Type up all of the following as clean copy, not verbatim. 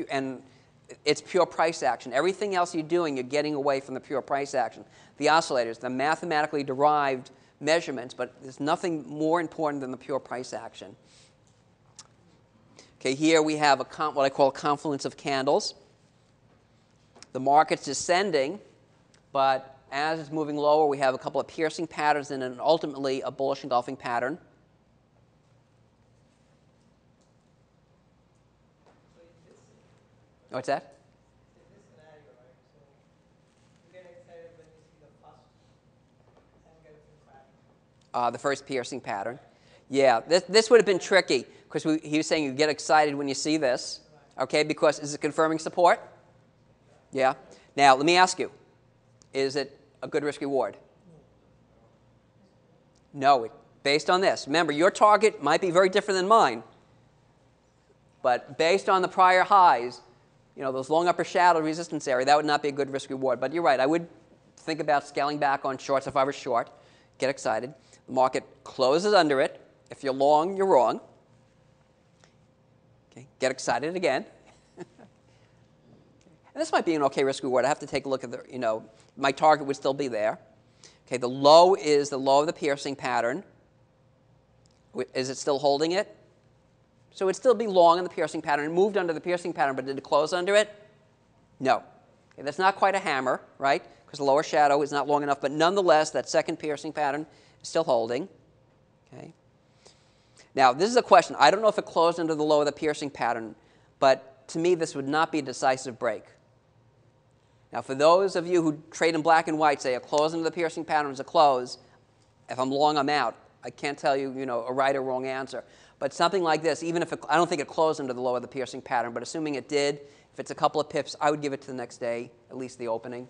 and it's pure price action. Everything else you're doing, you're getting away from the pure price action. The oscillators, the mathematically derived measurements, but there's nothing more important than the pure price action. Okay, here we have what I call a confluence of candles. The market's descending, but as it's moving lower, we have a couple of piercing patterns and then ultimately a bullish engulfing pattern. What's that? In this scenario, right? So you get excited when you see the first engulfing pattern. The first piercing pattern. Yeah, this would have been tricky because he was saying you get excited when you see this, okay? Because is it confirming support? Yeah. Now let me ask you, is it a good risk reward? No. Based on this, remember your target might be very different than mine, but based on the prior highs. Those long upper shadow resistance area, that would not be a good risk reward. But you're right, I would think about scaling back on shorts if I was short. Get excited. The market closes under it. If you're long, you're wrong. Okay, get excited again. And this might be an okay risk reward. I have to take a look at my target would still be there. Okay, the low is the low of the piercing pattern. Is it still holding it? So it would still be long in the piercing pattern. It moved under the piercing pattern, but did it close under it? No. Okay, that's not quite a hammer, right? Because the lower shadow is not long enough. But nonetheless, that second piercing pattern is still holding. Okay. Now, this is a question. I don't know if it closed under the low of the piercing pattern, but to me, this would not be a decisive break. Now, for those of you who trade in black and white, say a close under the piercing pattern is a close. If I'm long, I'm out. I can't tell you, a right or wrong answer. But something like this, even if I don't think it closed under the low of the piercing pattern, but assuming it did, if it's a couple of pips, I would give it to the next day, at least the opening.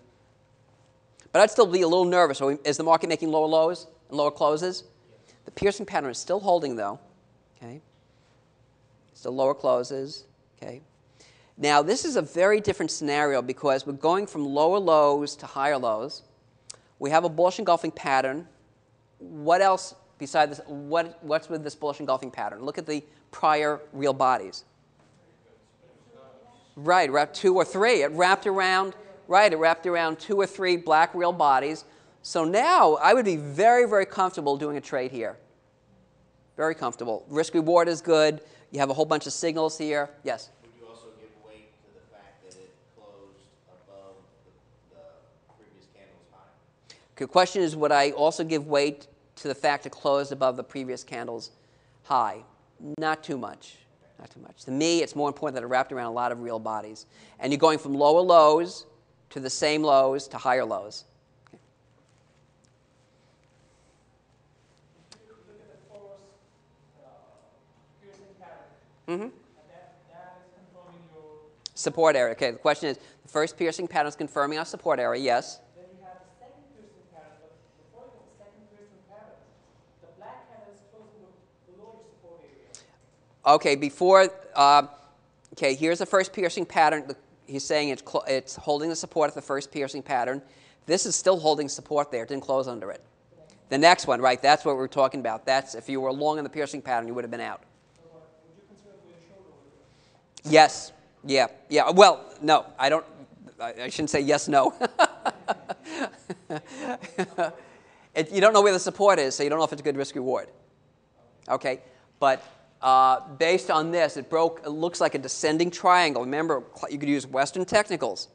But I'd still be a little nervous. So is the market making lower lows and lower closes? The piercing pattern is still holding, though. Okay. Still lower closes. Okay. Now, this is a very different scenario because we're going from lower lows to higher lows. We have a bullish engulfing pattern. What else? Besides this, what's with this bullish engulfing pattern? Look at the prior real bodies. Right, wrapped 2 or 3. It wrapped around 2 or 3 black real bodies. So now I would be very, very comfortable doing a trade here. Very comfortable. Risk reward is good. You have a whole bunch of signals here. Yes? Would you also give weight to the fact that it closed above the previous candle's high? The question is, would I also give weight to the fact it closed above the previous candle's high? Not too much. Not too much. To me, it's more important that it wrapped around a lot of real bodies. And you're going from lower lows to the same lows to higher lows. Okay. If you look at the first piercing pattern, Mm-hmm. that is confirming your Support area. Okay, the question is, the first piercing pattern is confirming our support area, yes. Then you have the second piercing pattern, but before you have the second piercing pattern, the black candle is closing below your support area. Okay, here's the first piercing pattern. He's saying it's holding the support at the first piercing pattern. This is still holding support there. It didn't close under it. The next one, right, that's what we're talking about. That's if you were long in the piercing pattern, you would have been out. So would you consider going short over there? Yes. Yeah. Well, no, I don't. I shouldn't say yes, no. You don't know where the support is, so you don't know if it's a good risk reward. Okay, but based on this, it looks like a descending triangle. Remember, you could use Western technicals.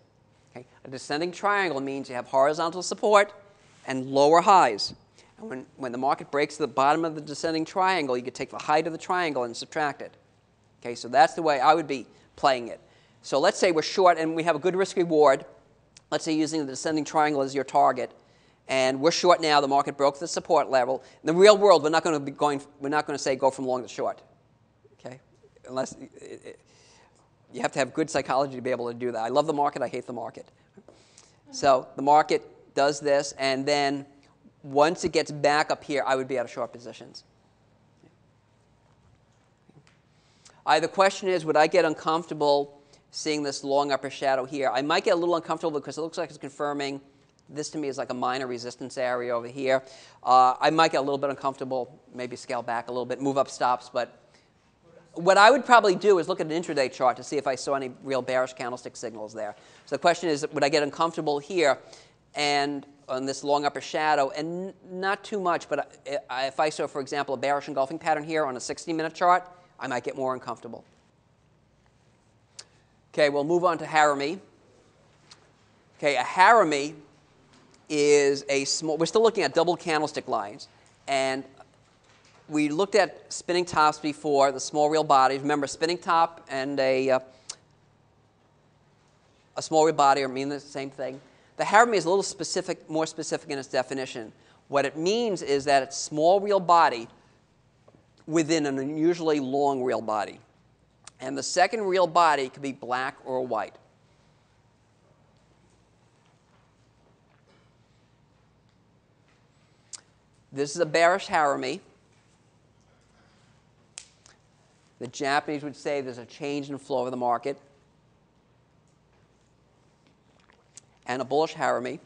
Okay, a descending triangle means you have horizontal support and lower highs. And when the market breaks to the bottom of the descending triangle, you could take the height of the triangle and subtract it. Okay, so that's the way I would be playing it. So let's say we're short and we have a good risk reward. Let's say using the descending triangle as your target, and we're short now. The market broke the support level. In the real world, we're not going to say go from long to short. Okay, unless you have to have good psychology to be able to do that. I love the market. I hate the market. So the market does this, and then once it gets back up here, I would be out of short positions. The question is, would I get uncomfortable seeing this long upper shadow here? I might get a little uncomfortable because it looks like it's confirming. This to me is like a minor resistance area over here. I might get a little bit uncomfortable, maybe scale back a little bit, move up stops, but what I would probably do is look at an intraday chart to see if I saw any real bearish candlestick signals there. So the question is, would I get uncomfortable here and on this long upper shadow, and not too much, but if I saw, for example, a bearish engulfing pattern here on a 60-minute chart, I might get more uncomfortable. Okay, we'll move on to Harami. Okay, a Harami is a small, we're still looking at double candlestick lines, and we looked at spinning tops before, the small real bodies. Remember, spinning top and a small real body mean the same thing. The Harami is a little specific, more specific in its definition. What it means is that it's small real body within an unusually long real body. And the second real body could be black or white. This is a bearish Harami. The Japanese would say there's a change in flow of the market. And a bullish Harami.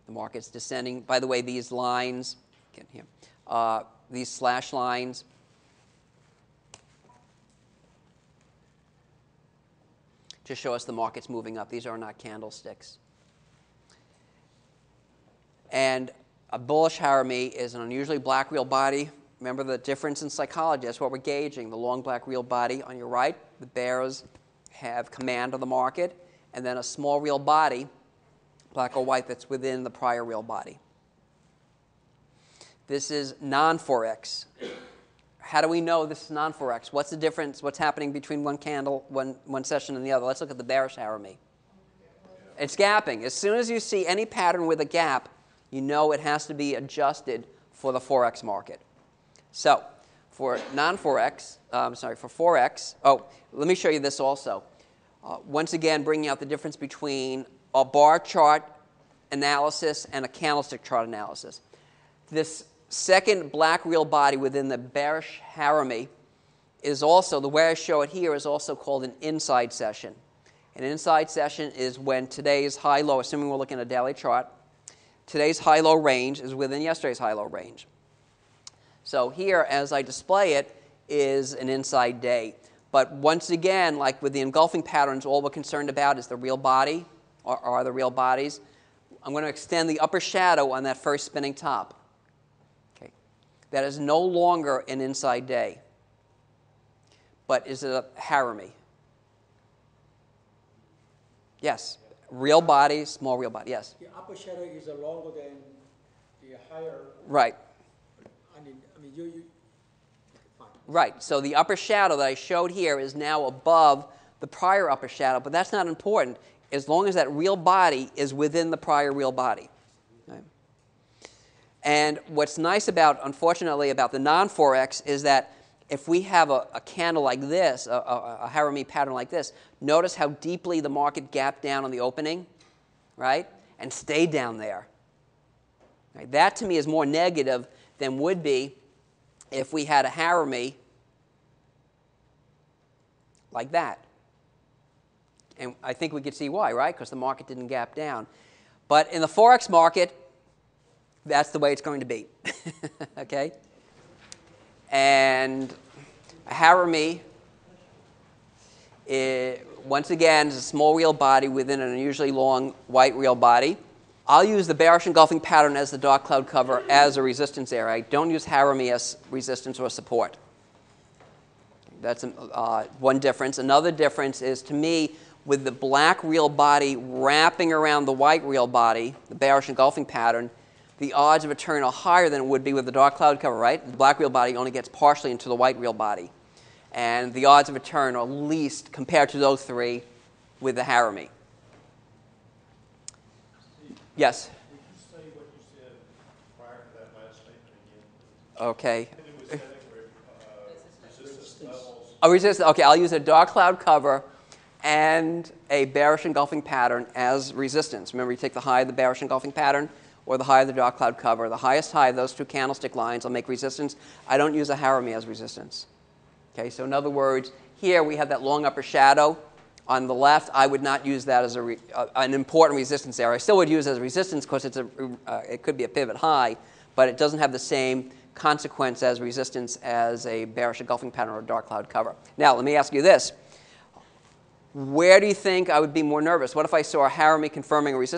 The market's descending. By the way, these lines, get here, these slash lines, to show us the market's moving up. These are not candlesticks. And a bullish Harami is an unusually black real body. Remember the difference in psychology. That's what we're gauging. The long black real body on your right, the bears have command of the market, and then a small real body, black or white, that's within the prior real body. This is non-4x. How do we know this is non-4x? What's the difference? What's happening between one candle, one session and the other? Let's look at the bearish Harami. It's gapping. As soon as you see any pattern with a gap, you know it has to be adjusted for the 4x market. So for non-4x, for 4x, let me show you this also. Once again, bringing out the difference between a bar chart analysis and a candlestick chart analysis. This second black real body within the bearish Harami is also, the way I show it here, is also called an inside session. An inside session is when today's high-low, assuming we're looking at a daily chart, today's high-low range is within yesterday's high-low range. So here, as I display it, is an inside day. But once again, like with the engulfing patterns, all we're concerned about is the real body, or are the real bodies. I'm going to extend the upper shadow on that first spinning top. Okay. That is no longer an inside day, but is it a Harami? Yes. Real body, small real body, yes. The upper shadow is longer than the higher. Right. I mean, you fine. Right. So the upper shadow that I showed here is now above the prior upper shadow, but that's not important as long as that real body is within the prior real body. Right? And what's nice about, unfortunately, about the non-4x is that if we have a candle like this, a Harami pattern like this, notice how deeply the market gapped down on the opening, right, and stayed down there. Right? That, to me, is more negative than would be if we had a Harami like that. And I think we could see why, right? Because the market didn't gap down. But in the 4x market, that's the way it's going to be. Okay? And a Harami, once again, is a small real body within an unusually long white real body. I'll use the bearish engulfing pattern as the dark cloud cover as a resistance area. I don't use Harami as resistance or support. That's one difference. Another difference is, to me, with the black real body wrapping around the white real body, the bearish engulfing pattern, the odds of a turn are higher than it would be with the dark cloud cover, right? The black real body only gets partially into the white real body. And the odds of a turn are least compared to those three with the Harami. Yes? Would you say what you said prior to that last statement again? Okay. It was setting resistance levels. A resistance, okay, I'll use a dark cloud cover and a bearish engulfing pattern as resistance. Remember, you take the high of the bearish engulfing pattern or the high of the dark cloud cover. The highest high of those two candlestick lines will make resistance. I don't use a Harami as resistance. Okay, so in other words, here we have that long upper shadow. On the left, I would not use that as an important resistance area. I still would use it as a resistance because it could be a pivot high, but it doesn't have the same consequence as resistance as a bearish engulfing pattern or a dark cloud cover. Now, let me ask you this. Where do you think I would be more nervous? What if I saw a Harami confirming a resistance